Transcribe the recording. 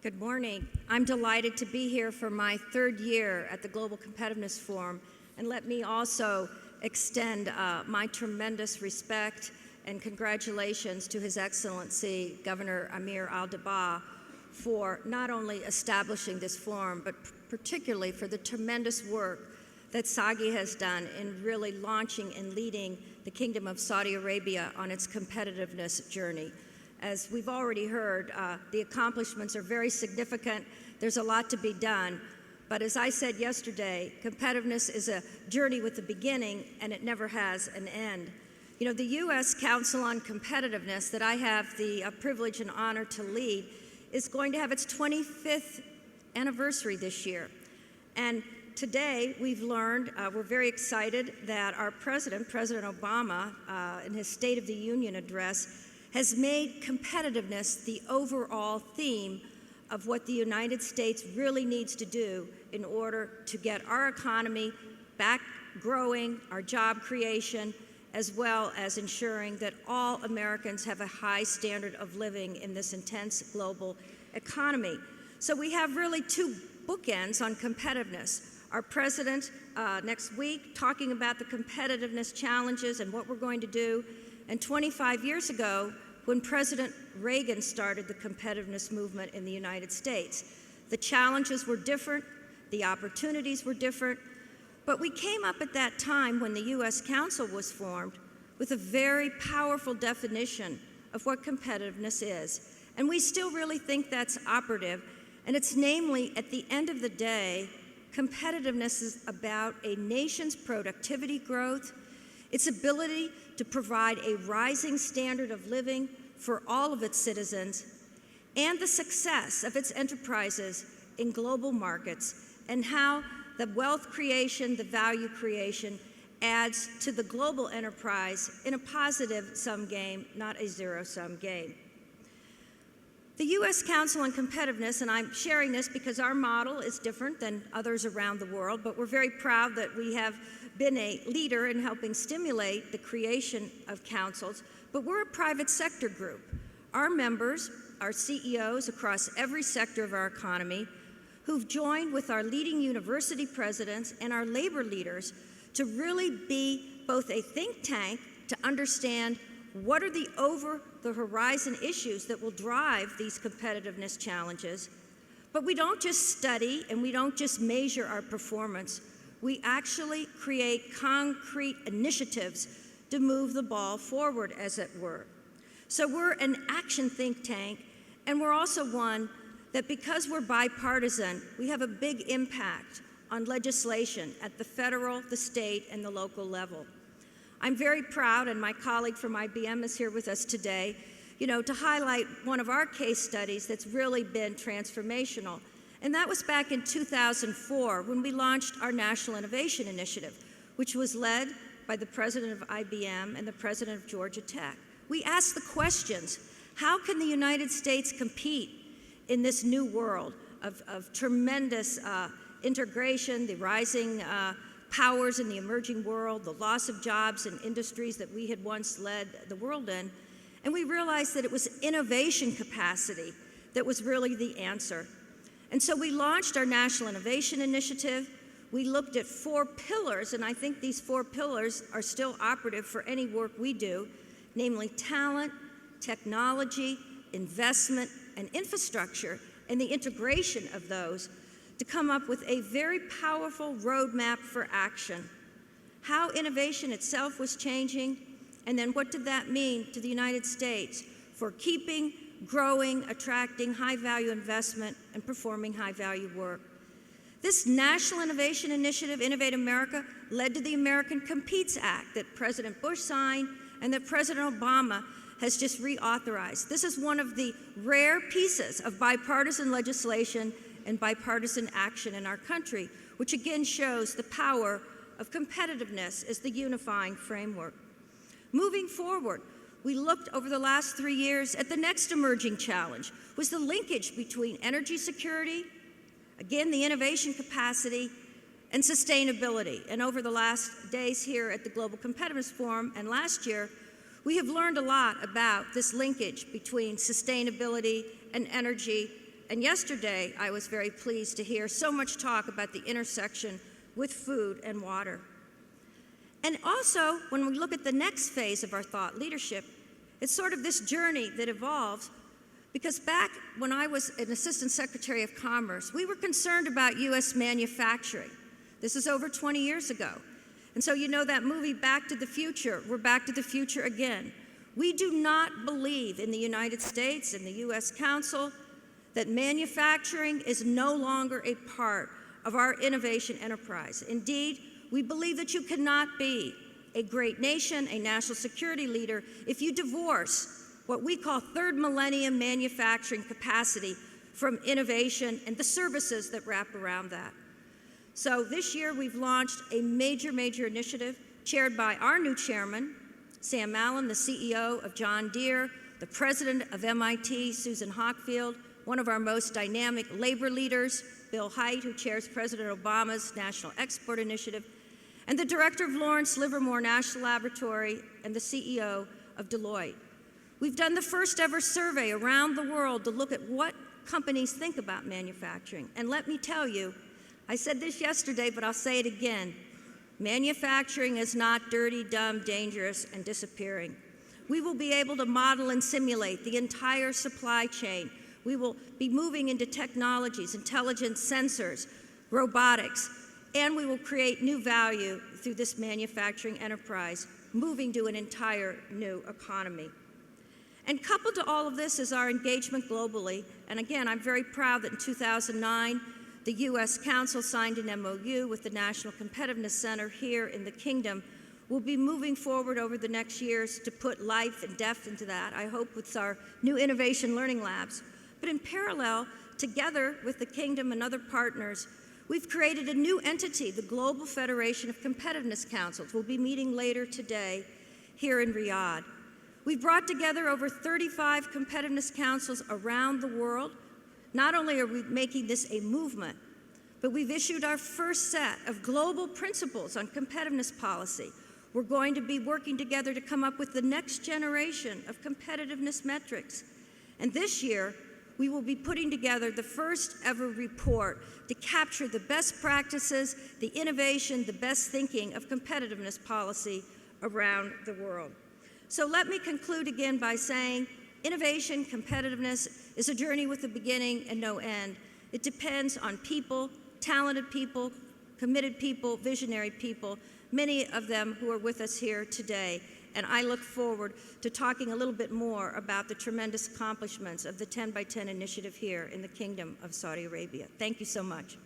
Good morning. I'm delighted to be here for my third year at the Global Competitiveness Forum, and let me also extend my tremendous respect and congratulations to His Excellency Governor Amir Al-Dabaa for not only establishing this forum, but particularly for the tremendous work that SAGI has done in really launching and leading the Kingdom of Saudi Arabia on its competitiveness journey. As we've already heard, the accomplishments are very significant. There's a lot to be done. But as I said yesterday, competitiveness is a journey with a beginning, and it never has an end. You know, the U.S. Council on Competitiveness that I have the privilege and honor to lead is going to have its 25th anniversary this year. And today we've learned, we're very excited that our President Obama, in his State of the Union address, has made competitiveness the overall theme of what the United States really needs to do in order to get our economy back growing, our job creation, as well as ensuring that all Americans have a high standard of living in this intense global economy. So we have really two bookends on competitiveness. Our president next week talking about the competitiveness challenges and what we're going to do. And 25 years ago, when President Reagan started the competitiveness movement in the United States, the challenges were different, the opportunities were different, but we came up at that time when the U.S. Council was formed with a very powerful definition of what competitiveness is. And we still really think that's operative, and it's namely, at the end of the day, competitiveness is about a nation's productivity growth, its ability to provide a rising standard of living for all of its citizens, and the success of its enterprises in global markets, and how the wealth creation, the value creation, adds to the global enterprise in a positive-sum game, not a zero-sum game. The U.S. Council on Competitiveness, and I'm sharing this because our model is different than others around the world, but we're very proud that we have been a leader in helping stimulate the creation of councils, but we're a private sector group. Our members are CEOs across every sector of our economy who've joined with our leading university presidents and our labor leaders to really be both a think tank to understand what are the over-the-horizon issues that will drive these competitiveness challenges. But we don't just study and we don't just measure our performance. We actually create concrete initiatives to move the ball forward, as it were. So we're an action think tank, and we're also one that, because we're bipartisan, we have a big impact on legislation at the federal, the state, and the local level. I'm very proud, and my colleague from IBM is here with us today, to highlight one of our case studies that's really been transformational. And that was back in 2004 when we launched our National Innovation Initiative, which was led by the president of IBM and the president of Georgia Tech. We asked the questions: how can the United States compete in this new world of tremendous integration, the rising powers in the emerging world, the loss of jobs in industries that we had once led the world in? And we realized that it was innovation capacity that was really the answer. And so we launched our National Innovation Initiative. We looked at 4 pillars, and I think these 4 pillars are still operative for any work we do, namely talent, technology, investment, and infrastructure, and the integration of those to come up with a very powerful roadmap for action. How innovation itself was changing, and then what did that mean to the United States for keeping, growing, attracting high-value investment, and performing high-value work. This National Innovation Initiative, Innovate America, led to the American Competes Act that President Bush signed and that President Obama has just reauthorized. This is one of the rare pieces of bipartisan legislation and bipartisan action in our country, which again shows the power of competitiveness as the unifying framework. Moving forward, we looked over the last 3 years at the next emerging challenge, was the linkage between energy security, again, the innovation capacity, and sustainability. And over the last days here at the Global Competitiveness Forum and last year, we have learned a lot about this linkage between sustainability and energy And yesterday, I was very pleased to hear so much talk about the intersection with food and water. And also, when we look at the next phase of our thought leadership, it's sort of this journey that evolves, because back when I was an Assistant Secretary of Commerce, we were concerned about U.S. manufacturing. This is over 20 years ago. And so you know that movie, Back to the Future, we're back to the future again. We do not believe in the United States and the U.S. Council that manufacturing is no longer a part of our innovation enterprise. Indeed, we believe that you cannot be a great nation, a national security leader, if you divorce what we call third millennium manufacturing capacity from innovation and the services that wrap around that. So this year we've launched a major initiative chaired by our new chairman, Sam Allen, the CEO of John Deere, the president of MIT, Susan Hockfield, one of our most dynamic labor leaders, Bill Haidt, who chairs President Obama's National Export Initiative, and the director of Lawrence Livermore National Laboratory and the CEO of Deloitte. We've done the first ever survey around the world to look at what companies think about manufacturing. And let me tell you, I said this yesterday, but I'll say it again, manufacturing is not dirty, dumb, dangerous, and disappearing. We will be able to model and simulate the entire supply chain. We will be moving into technologies, intelligent sensors, robotics, and we will create new value through this manufacturing enterprise, moving to an entire new economy. And coupled to all of this is our engagement globally. And again, I'm very proud that in 2009, the U.S. Council signed an MOU with the National Competitiveness Center here in the Kingdom. We'll be moving forward over the next years to put life and depth into that, I hope with our new innovation learning labs. But in parallel, together with the Kingdom and other partners, we've created a new entity, the Global Federation of Competitiveness Councils. We'll be meeting later today here in Riyadh. We've brought together over 35 competitiveness councils around the world. Not only are we making this a movement, but we've issued our first set of global principles on competitiveness policy. We're going to be working together to come up with the next generation of competitiveness metrics. And this year, we will be putting together the first ever report to capture the best practices, the innovation, the best thinking of competitiveness policy around the world. So let me conclude again by saying innovation, competitiveness is a journey with a beginning and no end. It depends on people, talented people, committed people, visionary people, many of them who are with us here today. And I look forward to talking a little bit more about the tremendous accomplishments of the 10 by 10 initiative here in the Kingdom of Saudi Arabia. Thank you so much.